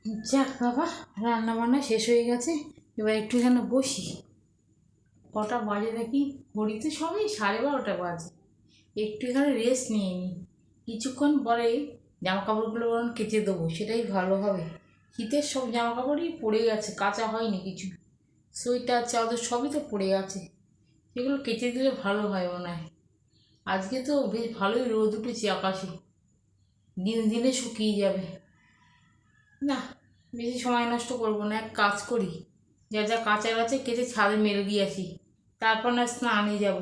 যাক বাবা, রান্না বান্না শেষ হয়ে গেছে। এবার একটু যেন বসি। কটা বাজে দেখি, ঘড়িতে সবই 12:30 বাজে। একটু এখানে রেস্ট নিয়ে নিই। কিছুক্ষণ পরে জামা কাপড়গুলো বরং কেচে দেবো, সেটাই ভালো হবে। শীতের সব জামা কাপড়ই পড়ে গেছে, কাচা হয়নি কিছু। সোয়েটার চাদর সবই তো পড়ে গেছে, সেগুলো কেচে দিলে ভালো হয় মনে হয়। আজকে তো বেশ ভালোই রোদ উঠেছে আকাশে, দিনে দিনে শুকিয়ে যাবে। না, বেশি সময় নষ্ট করবো না, এক কাজ করি, যা যা কাচার আছে কেচে ছাদে মেলে দিয়ে আসি, তারপর না স্নানে যাব।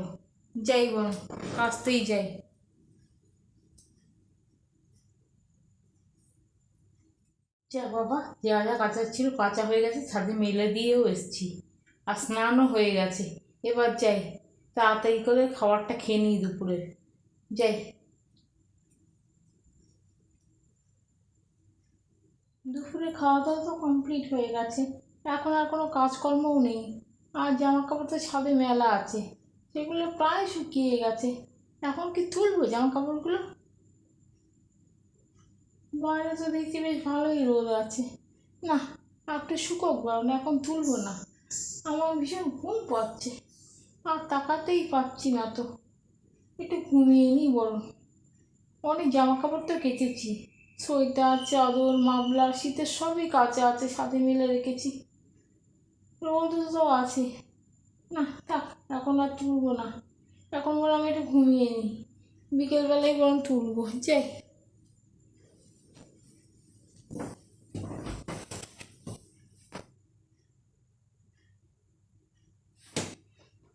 যাই বরং, কাচতেই যাই। যা বাবা, যা যা কাচার ছিল কাঁচা হয়ে গেছে, ছাদে মেলে দিয়েও এসছি, আর স্নানও হয়ে গেছে। এবার যাই, তাড়াতাড়ি করে খাবারটা খেয়ে নিই দুপুরে। যাই। দুপুরে খাওয়া দাওয়া তো কমপ্লিট হয়ে গেছে, এখন আর কোনো কাজকর্মও নেই। আর জামা কাপড় তো ছাদে মেলা আছে, সেগুলো প্রায় শুকিয়ে গেছে। এখন কি তুলবো জামা কাপড়গুলো? বাইরে তো দেখছি বেশ ভালোই রোদ আছে। না, একটু শুকোক বরং, এখন তুলবো না। আমার ভীষণ ঘুম পাচ্ছে, আর তাকাতেই পাচ্ছি না তো। একটু ঘুমিয়ে নিই বরং। অনেক জামা কাপড় তো কেচেছি, সোয়েটার চাদর মাফলার শীতের সবই কাচা আছে, সাথে মিলে রেখেছি। রোদ তো আছে। না থাক, এখন আর তুলবো না। এখন বরং আমি একটু ঘুমিয়ে নিই, বিকেলবেলায় বরং তুলবো। যাই।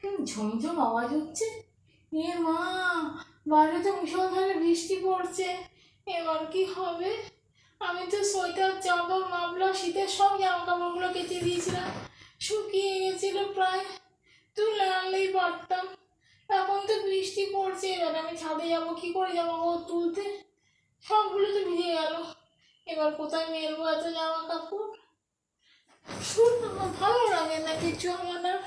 কেমন ঝমঝম আওয়াজ হচ্ছে। এ মা, বাইরে তো মুষলধারে বৃষ্টি পড়ছে। এবার কি হবে? আমি তো সোয়েটার চাদর মাফলার শীতের সব জামা কাপড়গুলো কেচে দিয়েছিলাম, শুকিয়ে গেছিল প্রায়, তুলে আনলেই পারতাম। এখন তো বৃষ্টি পড়ছে, এবার আমি ছাদে যাবো কি করে জামা কাপড় তুলতে? সবগুলো তো ভিজে গেল। এবার কোথায় মেলবো এত জামা কাপড়? শুন, আমার ভালো লাগে না কিছু, আমার আর